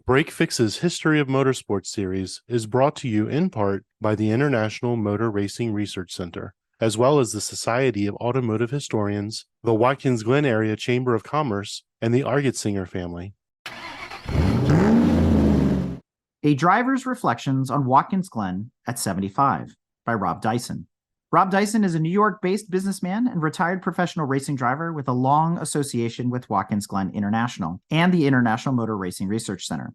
Break Fix's History of Motorsports series is brought to you in part by the International Motor Racing Research Center, as well as the Society of Automotive Historians, the Watkins Glen Area Chamber of Commerce, and the Argetsinger family. A Driver's Reflections on Watkins Glen at 75 by Rob Dyson. Rob Dyson is a New York-based businessman and retired professional racing driver with a long association with Watkins Glen International and the International Motor Racing Research Center.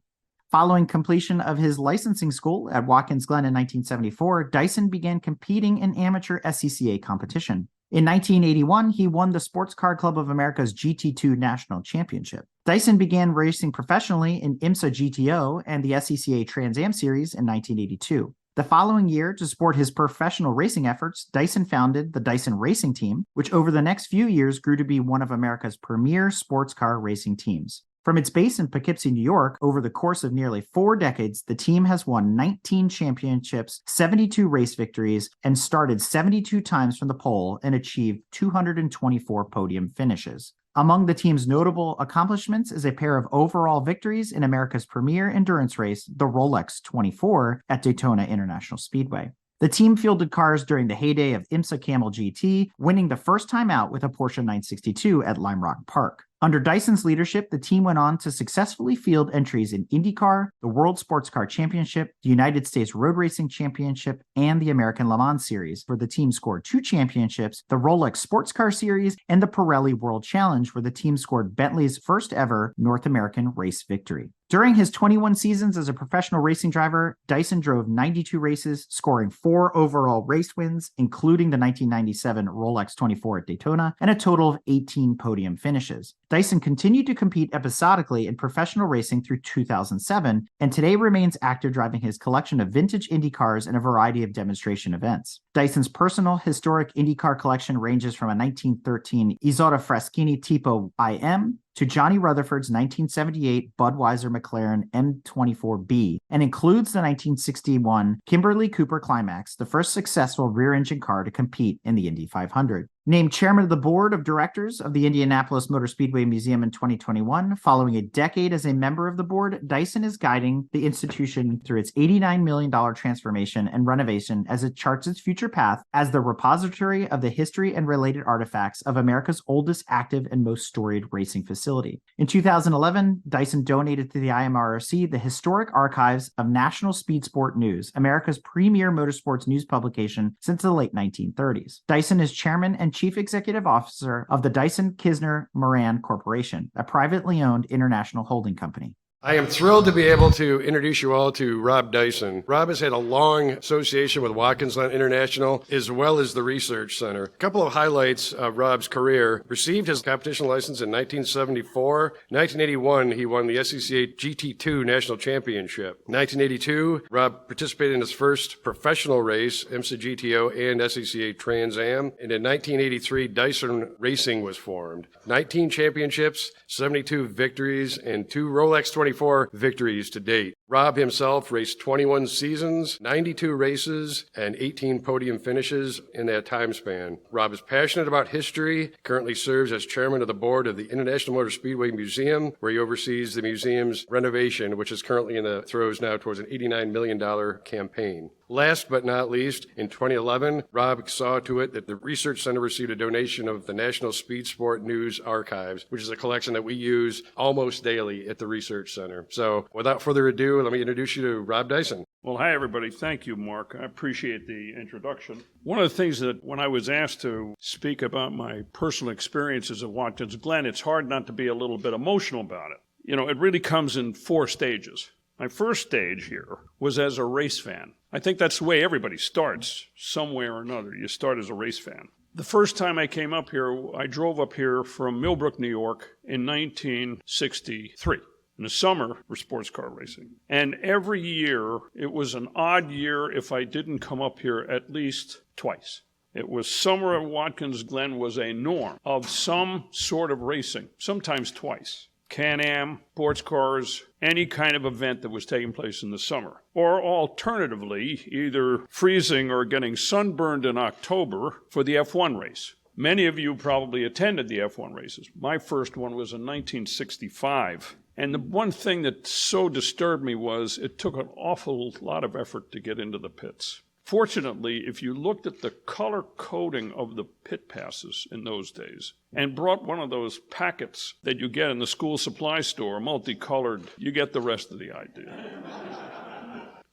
Following completion of his licensing school at Watkins Glen in 1974, Dyson began competing in amateur SCCA competition. In 1981, he won the Sports Car Club of America's GT2 National Championship. Dyson began racing professionally in IMSA GTO and the SCCA Trans Am Series in 1982. The following year, to support his professional racing efforts, Dyson founded the Dyson Racing Team, which over the next few years grew to be one of America's premier sports car racing teams. From its base in Poughkeepsie, New York, over the course of nearly 4 decades, the team has won 19 championships, 72 race victories, and started 72 times from the pole and achieved 224 podium finishes. Among the team's notable accomplishments is a pair of overall victories in America's premier endurance race, the Rolex 24, at Daytona International Speedway. The team fielded cars during the heyday of IMSA Camel GT, winning the first time out with a Porsche 962 at Lime Rock Park. Under Dyson's leadership, the team went on to successfully field entries in IndyCar, the World Sports Car Championship, the United States Road Racing Championship, and the American Le Mans Series, where the team scored 2 championships, the Rolex Sports Car Series, and the Pirelli World Challenge, where the team scored Bentley's first ever North American race victory. During his 21 seasons as a professional racing driver, Dyson drove 92 races, scoring 4 overall race wins, including the 1997 Rolex 24 at Daytona, and a total of 18 podium finishes. Dyson continued to compete episodically in professional racing through 2007, and today remains active driving his collection of vintage Indy cars in a variety of demonstration events. Dyson's personal historic Indy car collection ranges from a 1913 Isotta Fraschini Tipo IM to Johnny Rutherford's 1978 Budweiser McLaren M24B, and includes the 1961 Kimberly Cooper Climax, the first successful rear-engine car to compete in the Indy 500. Named chairman of the board of directors of the Indianapolis Motor Speedway Museum in 2021, following a decade as a member of the board, Dyson is guiding the institution through its $89 million transformation and renovation as it charts its future path as the repository of the history and related artifacts of America's oldest active and most storied racing facility. In 2011, Dyson donated to the IMRC the Historic Archives of National Speed Sport News, America's premier motorsports news publication since the late 1930s. Dyson is chairman and Chief Executive Officer of the Dyson Kisner Moran Corporation, a privately owned international holding company. I am thrilled to be able to introduce you all to Rob Dyson. Rob has had a long association with Watkins Glen International as well as the Research Center. A couple of highlights of Rob's career. Received his competition license in 1974. 1981, he won the SCCA GT2 National Championship. 1982, Rob participated in his first professional race, IMSA GTO and SCCA Trans Am. And in 1983, Dyson Racing was formed. 19 championships, 72 victories, and 2 Rolex 24 victories to date. Rob himself raced 21 seasons, 92 races, and 18 podium finishes in that time span. Rob is passionate about history, currently serves as chairman of the board of the International Motor Speedway Museum, where he oversees the museum's renovation, which is currently in the throes now towards an $89 million campaign. Last but not least, in 2011, Rob saw to it that the Research Center received a donation of the National Speed Sport News Archives, which is a collection that we use almost daily at the Research Center. So without further ado, let me introduce you to Rob Dyson. Well, hi, everybody. Thank you, Mark. I appreciate the introduction. One of the things that when I was asked to speak about my personal experiences at Watkins Glen, it's hard not to be a little bit emotional about it. You know, it really comes in 4 stages. My first stage here was as a race fan. I think that's the way everybody starts, somewhere or another. You start as a race fan. The first time I came up here, I drove up here from Millbrook, New York in 1963. In the summer for sports car racing. And every year, it was an odd year if I didn't come up here at least twice. It was summer at Watkins Glen was a norm of some sort of racing, sometimes twice. Can-Am, sports cars, any kind of event that was taking place in the summer. Or alternatively, either freezing or getting sunburned in October for the F1 race. Many of you probably attended the F1 races. My first one was in 1965. And the one thing that so disturbed me was it took an awful lot of effort to get into the pits. Fortunately, if you looked at the color coding of the pit passes in those days and brought one of those packets that you get in the school supply store, multicolored, you get the rest of the idea.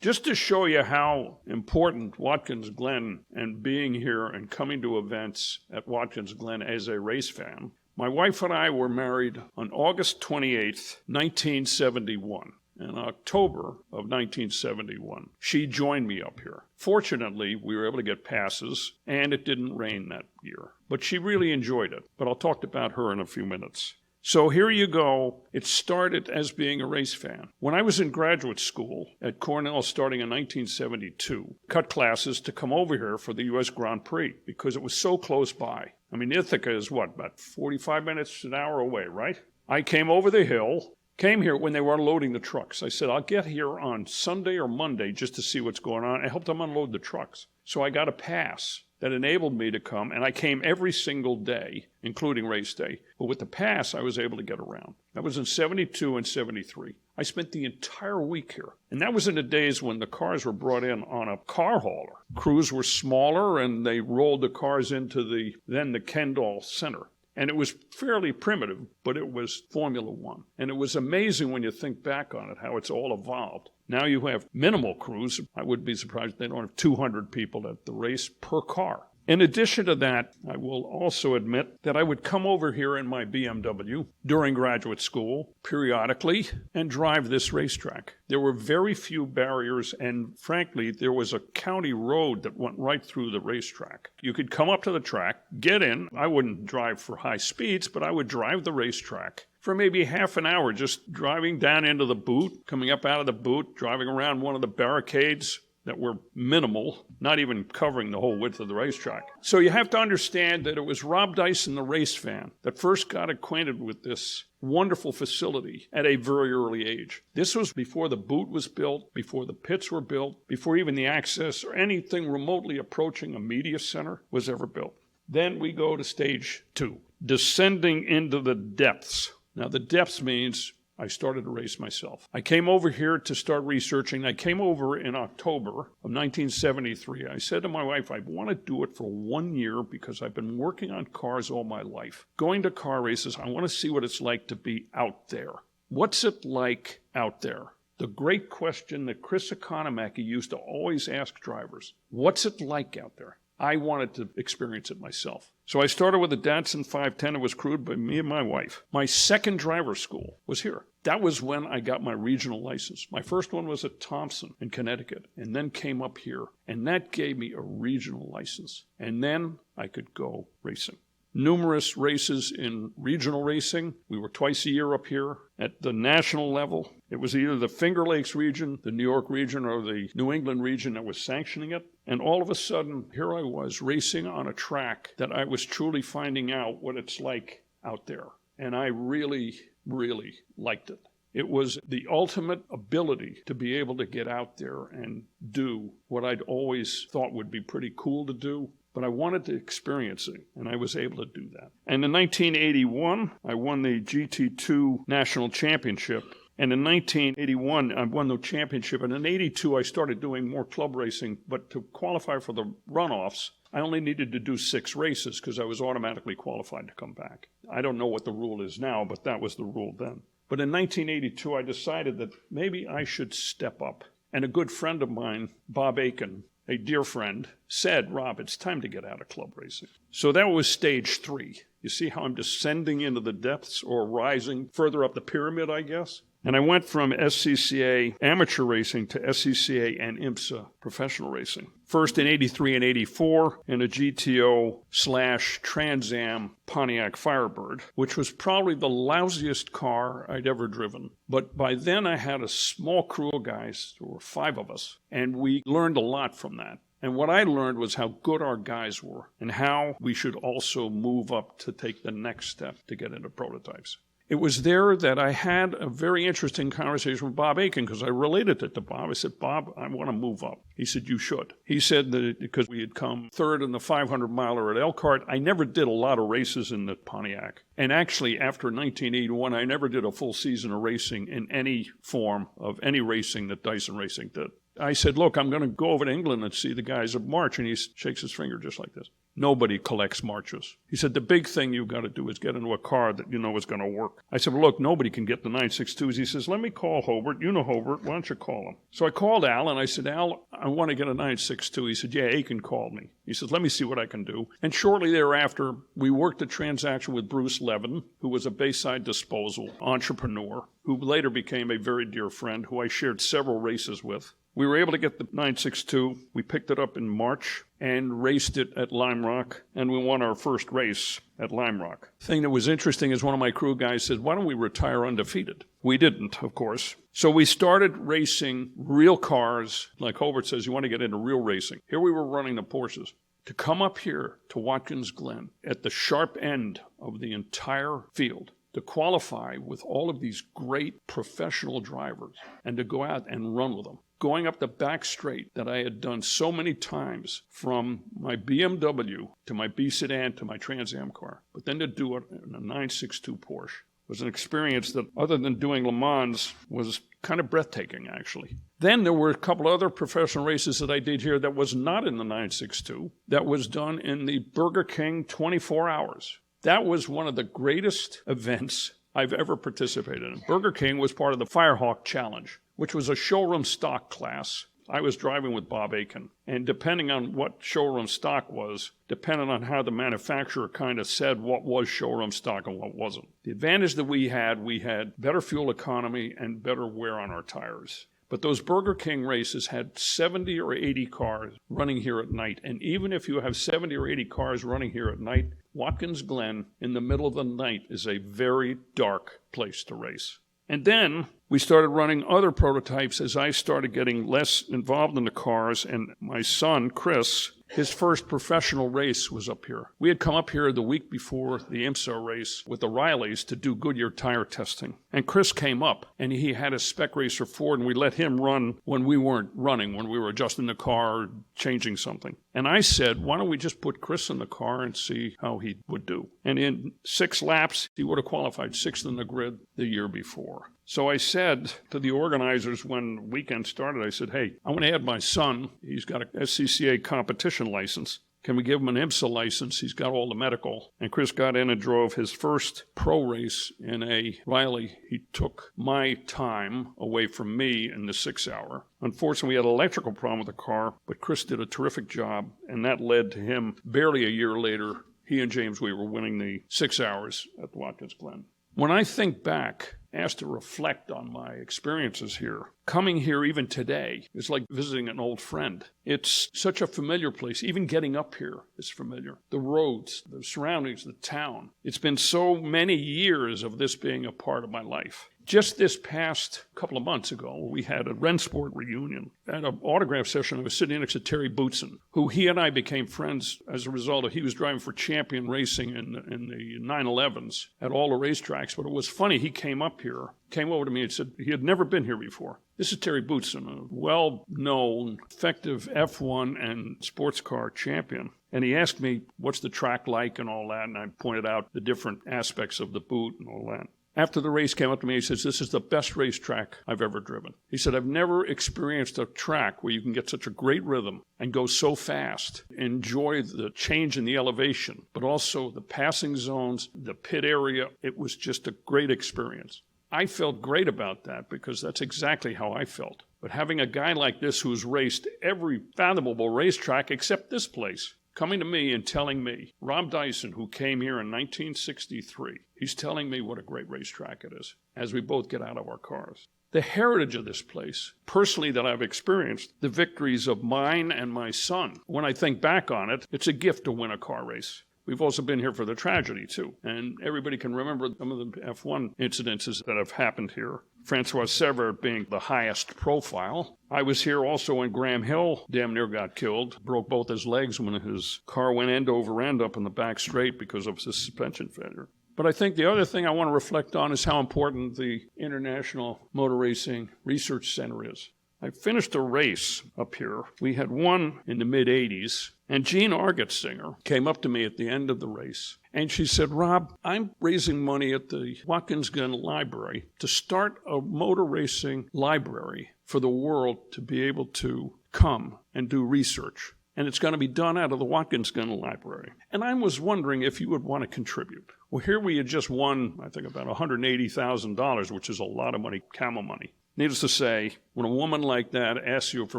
Just to show you how important Watkins Glen and being here and coming to events at Watkins Glen as a race fan, my wife and I were married on August 28th, 1971. In October of 1971, she joined me up here. Fortunately, we were able to get passes, and it didn't rain that year. But she really enjoyed it. But I'll talk about her in a few minutes. So here you go. It started as being a race fan. When I was in graduate school at Cornell starting in 1972, cut classes to come over here for the U.S. Grand Prix because it was so close by. I mean, Ithaca is what, about 45 minutes, an hour away, right? I came over the hill. Came here when they were unloading the trucks. I said, I'll get here on Sunday or Monday just to see what's going on. I helped them unload the trucks. So I got a pass that enabled me to come, and I came every single day, including race day. But with the pass, I was able to get around. That was in 72 and 73. I spent the entire week here. And that was in the days when the cars were brought in on a car hauler. Crews were smaller, and they rolled the cars into the Kendall Center. And it was fairly primitive, but it was Formula One. And it was amazing when you think back on it, how it's all evolved. Now you have minimal crews. I wouldn't be surprised if they don't have 200 people at the race per car. In addition to that, I will also admit that I would come over here in my BMW during graduate school periodically and drive this racetrack. There were very few barriers, and frankly, there was a county road that went right through the racetrack. You could come up to the track, get in. I wouldn't drive for high speeds, but I would drive the racetrack for maybe half an hour, just driving down into the boot, coming up out of the boot, driving around one of the barricades that were minimal, not even covering the whole width of the racetrack. So you have to understand that it was Rob Dyson, the race fan, that first got acquainted with this wonderful facility at a very early age. This was before the boot was built, before the pits were built, before even the access or anything remotely approaching a media center was ever built. Then we go to stage 2, descending into the depths. Now the depths means I started to race myself. I came over here to start researching. I came over in October of 1973. I said to my wife, I want to do it for 1 year because I've been working on cars all my life. Going to car races, I want to see what it's like to be out there. What's it like out there? The great question that Chris Economaki used to always ask drivers. What's it like out there? I wanted to experience it myself. So I started with a Datsun 510. It was crewed by me and my wife. My second driver's school was here. That was when I got my regional license. My first one was at Thompson in Connecticut, and then came up here. And that gave me a regional license. And then I could go racing. Numerous races in regional racing. We were twice a year up here. At the national level, it was either the Finger Lakes region, the New York region, or the New England region that was sanctioning it. And all of a sudden, here I was racing on a track that I was truly finding out what it's like out there. And I really, really liked it. It was the ultimate ability to be able to get out there and do what I'd always thought would be pretty cool to do. But I wanted to experience it, and I was able to do that. And in 1981, I won the GT2 National Championship. And in 1981, I won the championship. And in 82, I started doing more club racing. But to qualify for the runoffs, I only needed to do 6 races because I was automatically qualified to come back. I don't know what the rule is now, but that was the rule then. But in 1982, I decided that maybe I should step up. And a good friend of mine, Bob Aiken, a dear friend, said, Rob, it's time to get out of club racing. So that was stage 3. You see how I'm descending into the depths or rising further up the pyramid, I guess? And I went from SCCA amateur racing to SCCA and IMSA professional racing. First in 83 and 84 in a GTO/Trans Am Pontiac Firebird, which was probably the lousiest car I'd ever driven. But by then I had a small crew of guys, there were 5 of us, and we learned a lot from that. And what I learned was how good our guys were and how we should also move up to take the next step to get into prototypes. It was there that I had a very interesting conversation with Bob Aiken because I related it to Bob. I said, Bob, I want to move up. He said, you should. He said that because we had come third in the 500-miler at Elkhart, I never did a lot of races in the Pontiac. And actually, after 1981, I never did a full season of racing in any form of any racing that Dyson Racing did. I said, look, I'm going to go over to England and see the guys at March. And he shakes his finger just like this. Nobody collects marches. He said, the big thing you've got to do is get into a car that you know is going to work. I said, well, look, nobody can get the 962s. He says, let me call Hobart. You know Hobart. Why don't you call him? So I called Al, and I said, Al, I want to get a 962. He said, yeah, Aiken called me. He says, let me see what I can do. And shortly thereafter, we worked a transaction with Bruce Levin, who was a Bayside Disposal entrepreneur, who later became a very dear friend, who I shared several races with. We were able to get the 962. We picked it up in March and raced it at Lime Rock, and we won our first race at Lime Rock. The thing that was interesting is one of my crew guys said, why don't we retire undefeated? We didn't, of course. So we started racing real cars. Like Hobart says, you want to get into real racing. Here we were running the Porsches. To come up here to Watkins Glen at the sharp end of the entire field, to qualify with all of these great professional drivers and to go out and run with them. Going up the back straight that I had done so many times from my BMW to my B sedan to my Trans Am car, but then to do it in a 962 Porsche was an experience that, other than doing Le Mans, was kind of breathtaking, actually. Then there were a couple other professional races that I did here that was not in the 962, that was done in the Burger King 24 hours. That was one of the greatest events I've ever participated in. Burger King was part of the Firehawk Challenge, which was a showroom stock class. I was driving with Bob Aiken, and depending on what showroom stock was, depending on how the manufacturer kind of said what was showroom stock and what wasn't. The advantage that we had better fuel economy and better wear on our tires. But those Burger King races had 70 or 80 cars running here at night. And even if you have 70 or 80 cars running here at night, Watkins Glen in the middle of the night is a very dark place to race. And then we started running other prototypes as I started getting less involved in the cars. And my son, Chris, his first professional race was up here. We had come up here the week before the IMSA race with the Rileys to do Goodyear tire testing. And Chris came up, and he had a spec racer Ford, and we let him run when we weren't running, when we were adjusting the car, changing something. And I said, why don't we just put Chris in the car and see how he would do? And in 6 laps, he would have qualified 6th in the grid the year before. So I said to the organizers when the weekend started, I said, hey, I want to add my son. He's got a SCCA competition license. Can we give him an IMSA license? He's got all the medical. And Chris got in and drove his first pro race in a Riley. He took my time away from me in the 6 hour. Unfortunately, we had an electrical problem with the car, but Chris did a terrific job, and that led to him barely a year later. He and James Weaver winning the 6 hours at Watkins Glen. When I think back, asked to reflect on my experiences here, coming here even today is like visiting an old friend. It's such a familiar place. Even getting up here is familiar. The roads, the surroundings, the town. It's been so many years of this being a part of my life. Just this past couple of months ago, we had a Rennsport reunion. At an autograph session, I was sitting next to Terry Bootson, who he and I became friends as a result of he was driving for Champion Racing in the 911s at all the racetracks. But it was funny, he came up here, came over to me and said he had never been here before. This is Terry Bootson, a well-known, effective F1 and sports car champion. And he asked me, what's the track like and all that, and I pointed out the different aspects of the boot and all that. After the race came up to me, he says, this is the best racetrack I've ever driven. He said, I've never experienced a track where you can get such a great rhythm and go so fast, enjoy the change in the elevation, but also the passing zones, the pit area. It was just a great experience. I felt great about that because that's exactly how I felt. But having a guy like this who's raced every fathomable racetrack except this place, coming to me and telling me, Rob Dyson, who came here in 1963, he's telling me what a great racetrack it is as we both get out of our cars. The heritage of this place, personally that I've experienced, the victories of mine and my son, when I think back on it, it's a gift to win a car race. We've also been here for the tragedy, too. And everybody can remember some of the F1 incidences that have happened here. Francois Severt being the highest profile. I was here also when Graham Hill damn near got killed, broke both his legs when his car went end over end up in the back straight because of suspension failure. But I think the other thing I want to reflect on is how important the International Motor Racing Research Center is. I finished a race up here. We had won in the mid-'80s, and Jean Argetsinger came up to me at the end of the race, and she said, Rob, I'm raising money at the Watkins Glen Library to start a motor racing library for the world to be able to come and do research. And it's going to be done out of the Watkins Glen Library. And I was wondering if you would want to contribute. Well, here we had just won, I think, about $180,000, which is a lot of money, camel money. Needless to say, when a woman like that asks you for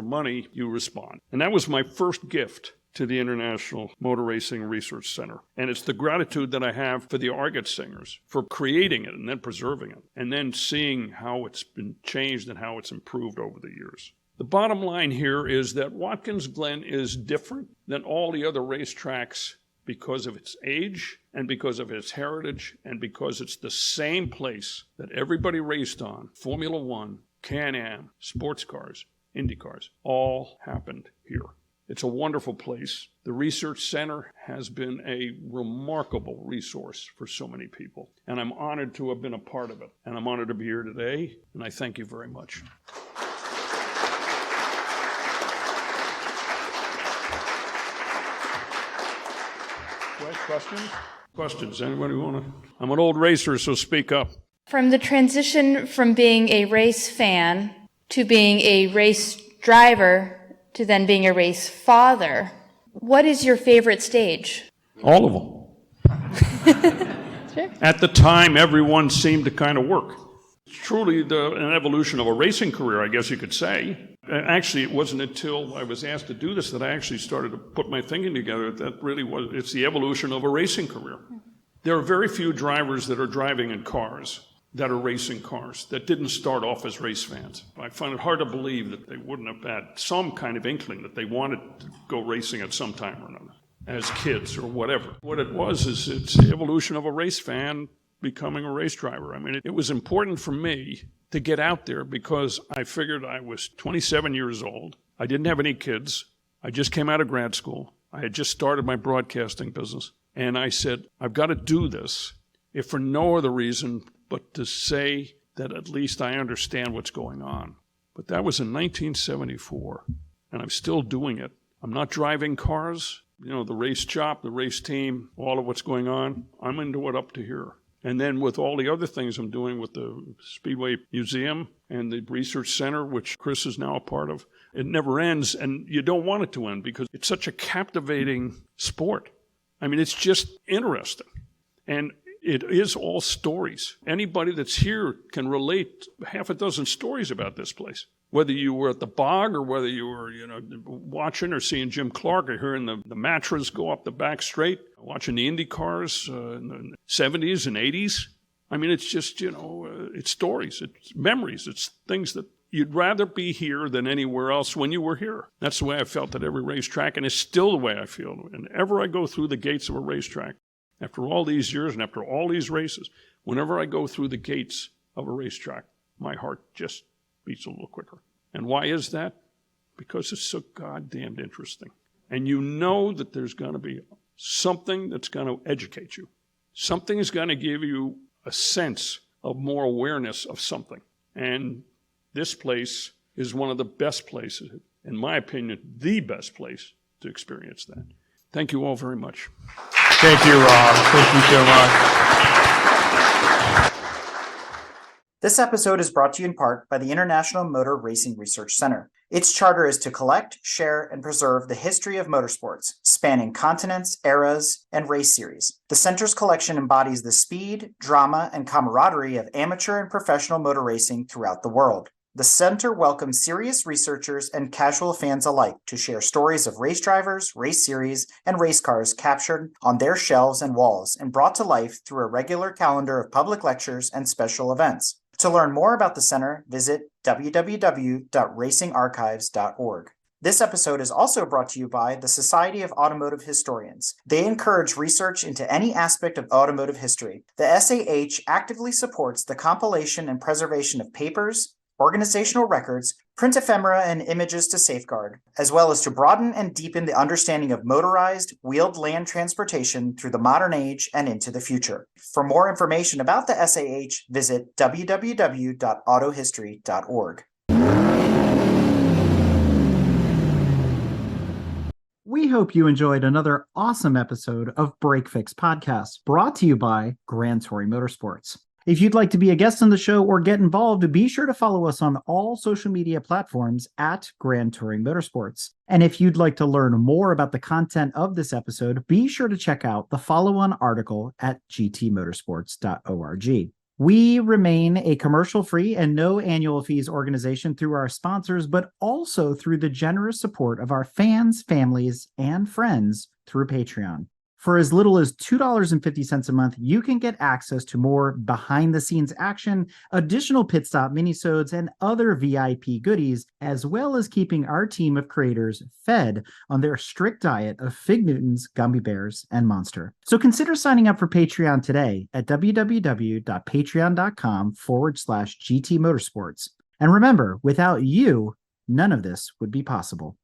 money, you respond. And that was my first gift to the International Motor Racing Research Center. And it's the gratitude that I have for the Argetsingers for creating it and then preserving it, and then seeing how it's been changed and how it's improved over the years. The bottom line here is that Watkins Glen is different than all the other racetracks because of its age and because of its heritage and because it's the same place that everybody raced on. Formula One, Can-Am, sports cars, Indy cars, all happened here. It's a wonderful place. The research center has been a remarkable resource for so many people, and I'm honored to have been a part of it. And I'm honored to be here today, and I thank you very much. Questions? Questions? Anybody want to? I'm an old racer, so speak up. From the transition from being a race fan to being a race driver to then being a race father, what is your favorite stage? All of them. Sure. At the time, everyone seemed to kind of work. It's truly an evolution of a racing career, I guess you could say. Actually, it wasn't until I was asked to do this that I actually started to put my thinking together. That really was, it's the evolution of a racing career. There are very few drivers that are driving in cars that are racing cars that didn't start off as race fans. I find it hard to believe that they wouldn't have had some kind of inkling that they wanted to go racing at some time or another as kids or whatever. What it was is it's the evolution of a race fan becoming a race driver. I mean, it was important for me to get out there because I figured I was 27 years old. I didn't have any kids. I just came out of grad school. I had just started my broadcasting business. And I said, I've got to do this, if for no other reason but to say that at least I understand what's going on. But that was in 1974, and I'm still doing it. I'm not driving cars, the race shop, the race team, all of what's going on. I'm into it up to here. And then with all the other things I'm doing with the Speedway Museum and the Research Center, which Chris is now a part of, it never ends, and you don't want it to end because it's such a captivating sport. I mean, it's just interesting. And it is all stories. Anybody that's here can relate half a dozen stories about this place. Whether you were at the bog or whether you were, watching or seeing Jim Clark or hearing the Matras go up the back straight, watching the Indy cars in the 70s and 80s. I mean, it's just, it's stories, it's memories, it's things that you'd rather be here than anywhere else when you were here. That's the way I felt at every racetrack, and it's still the way I feel. Whenever I go through the gates of a racetrack, after all these years and after all these races, whenever I go through the gates of a racetrack, my heart just beats a little quicker. And why is that? Because it's so goddamn interesting. And you know that there's going to be something that's going to educate you. Something is going to give you a sense of more awareness of something. And this place is one of the best places, in my opinion, the best place to experience that. Thank you all very much. Thank you, Rob. Thank you so much. This episode is brought to you in part by the International Motor Racing Research Center. Its charter is to collect, share, and preserve the history of motorsports, spanning continents, eras, and race series. The center's collection embodies the speed, drama, and camaraderie of amateur and professional motor racing throughout the world. The center welcomes serious researchers and casual fans alike to share stories of race drivers, race series, and race cars captured on their shelves and walls and brought to life through a regular calendar of public lectures and special events. To learn more about the center, visit www.racingarchives.org. This episode is also brought to you by the Society of Automotive Historians. They encourage research into any aspect of automotive history. The SAH actively supports the compilation and preservation of papers, organizational records, print ephemera, and images to safeguard, as well as to broaden and deepen the understanding of motorized, wheeled land transportation through the modern age and into the future. For more information about the SAH, visit www.autohistory.org. We hope you enjoyed another awesome episode of Break Fix Podcast, brought to you by Grand Touring Motorsports. If you'd like to be a guest on the show or get involved, be sure to follow us on all social media platforms at Grand Touring Motorsports. And if you'd like to learn more about the content of this episode, be sure to check out the follow-on article at gtmotorsports.org. We remain a commercial-free and no annual fees organization through our sponsors, but also through the generous support of our fans, families, and friends through Patreon. For as little as $2.50 a month, you can get access to more behind-the-scenes action, additional pit stop minisodes, and other VIP goodies, as well as keeping our team of creators fed on their strict diet of Fig Newtons, gummy bears, and Monster. So consider signing up for Patreon today at www.patreon.com/GT Motorsports. And remember, without you, none of this would be possible.